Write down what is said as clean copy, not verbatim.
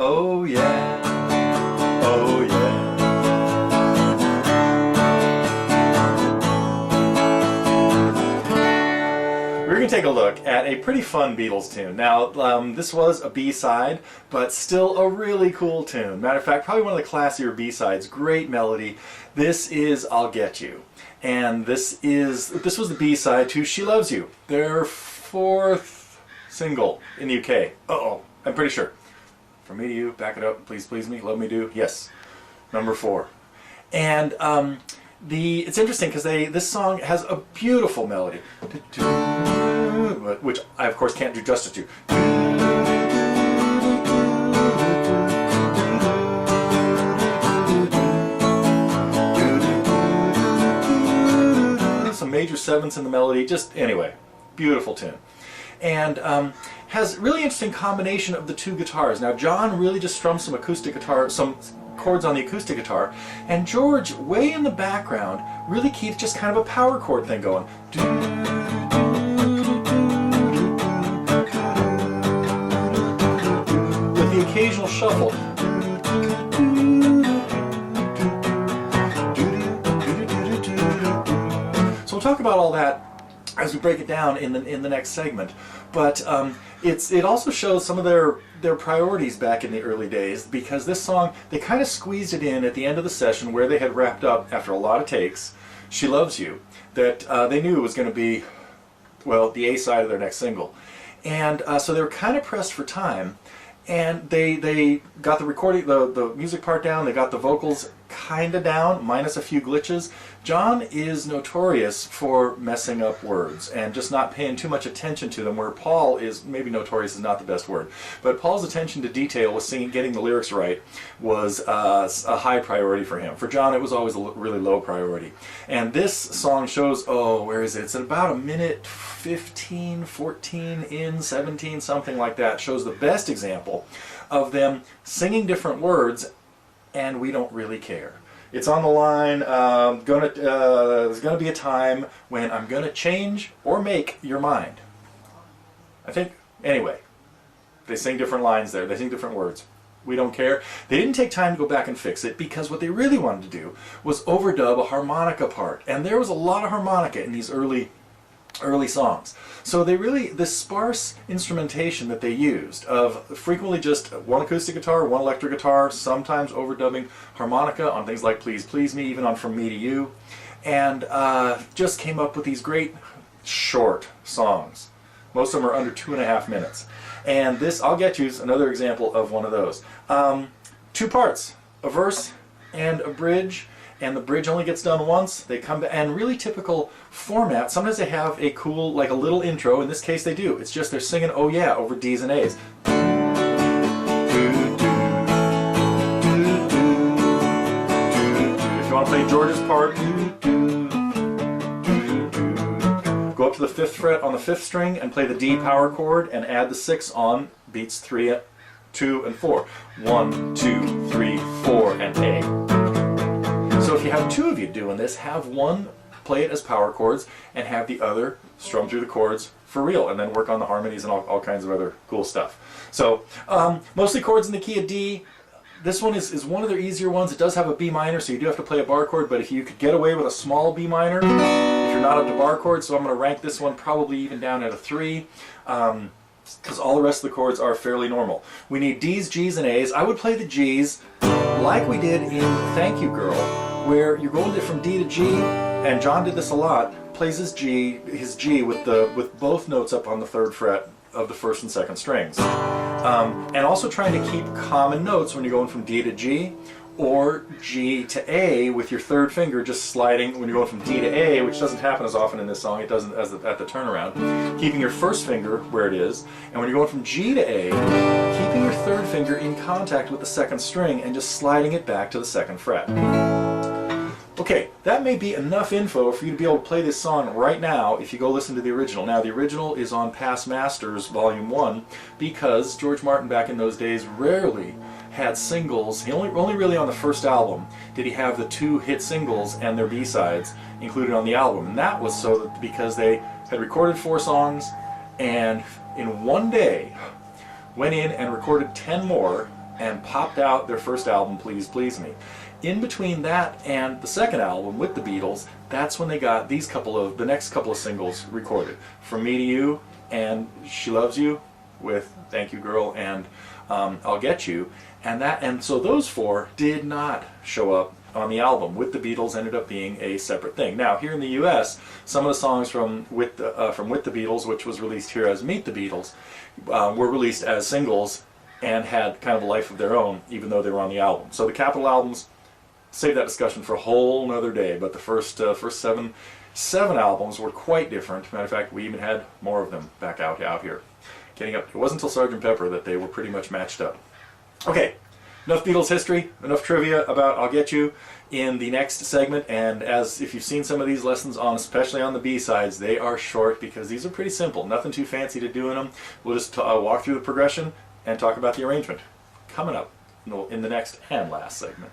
Oh yeah, oh yeah. We're going to take a look at a pretty fun Beatles tune. Now, this was a B-side, but still a really cool tune. Matter of fact, probably one of the classier B-sides. Great melody. This is I'll Get You. And this was the B-side to She Loves You, their fourth single in the UK. Uh-oh, I'm pretty sure. From Me to You, Back It Up, Please Please Me, Love Me Do, yes, number 4. And it's interesting because this song has a beautiful melody, which I of course can't do justice to. Some major sevenths in the melody, just anyway, beautiful tune. And has really interesting combination of the two guitars. Now John really just strums some acoustic guitar, some chords on the acoustic guitar, and George, way in the background, really keeps just kind of a power chord thing going. With the occasional shuffle. So we'll talk about all that as we break it down in the next segment. But it also shows some of their priorities back in the early days, because this song, they kind of squeezed it in at the end of the session where they had wrapped up after a lot of takes, She Loves You, that they knew was going to be, well, the A side of their next single. And so they were kind of pressed for time, and they got the recording, the music part down, they got the vocals kind of down, minus a few glitches. John is notorious for messing up words and just not paying too much attention to them, where Paul is, maybe notorious is not the best word, but Paul's attention to detail with getting the lyrics right was a high priority for him. For John, it was always a really low priority. And this song shows, oh, where is it? It's at about a minute 15, 14 in, 17, something like that. Shows the best example of them singing different words, and we don't really care. It's on the line, there's gonna be a time when I'm gonna change or make your mind. I think, anyway, they sing different lines there, they sing different words. We don't care. They didn't take time to go back and fix it, because what they really wanted to do was overdub a harmonica part. And there was a lot of harmonica in these early songs. So the sparse instrumentation that they used of frequently just one acoustic guitar, one electric guitar, sometimes overdubbing harmonica on things like Please Please Me, even on From Me to You, and just came up with these great short songs. Most of them are under 2.5 minutes. And this, I'll Get You, is another example of one of those. 2 parts, a verse and a bridge. And the bridge only gets done once. They come back, and really typical format. Sometimes they have a cool, like a little intro. In this case, they do. It's just they're singing "Oh Yeah" over D's and A's. If you want to play George's part, go up to the 5th fret on the 5th string and play the D power chord, and add the 6 on beats 3, 2, and 4. 1, 2, 3, 4, and A. So if you have 2 of you doing this, have one play it as power chords and have the other strum through the chords for real, and then work on the harmonies and all kinds of other cool stuff. So mostly chords in the key of D. This one is one of their easier ones. It does have a B minor, so you do have to play a bar chord, but if you could get away with a small B minor, if you're not up to bar chords, so I'm going to rank this one probably even down at a 3. Because all the rest of the chords are fairly normal. We need D's, G's, and A's. I would play the G's like we did in Thank You Girl, where you're going from D to G, and John did this a lot, plays his G with both notes up on the 3rd fret of the 1st and 2nd strings. And also trying to keep common notes when you're going from D to G, or G to A with your 3rd finger just sliding when you're going from D to A, which doesn't happen as often in this song, it doesn't at the turnaround. Keeping your 1st finger where it is, and when you're going from G to A, keeping your 3rd finger in contact with the 2nd string and just sliding it back to the 2nd fret. Okay, that may be enough info for you to be able to play this song right now if you go listen to the original. Now, the original is on Past Masters Volume 1, because George Martin back in those days rarely had singles. He only really on the first album did he have the 2 hit singles and their B-sides included on the album. And that was so that because they had recorded 4 songs and in one day went in and recorded 10 more and popped out their first album, Please Please Me. In between that and the second album with the Beatles, that's when they got the next couple of singles recorded. From Me to You and She Loves You with Thank You Girl and I'll Get You. And so those four did not show up on the album. With the Beatles ended up being a separate thing. Now, here in the U.S., some of the songs from With the Beatles, which was released here as Meet the Beatles, were released as singles and had kind of a life of their own, even though they were on the album. So the Capitol albums, save that discussion for a whole nother day, but the first seven albums were quite different. Matter of fact, we even had more of them back out here. It wasn't until Sgt. Pepper that they were pretty much matched up. Okay, enough Beatles history, enough trivia about I'll Get You in the next segment, and if you've seen some of these lessons, especially on the B-sides, they are short because these are pretty simple, nothing too fancy to do in them. We'll just walk through the progression and talk about the arrangement coming up in the next and last segment.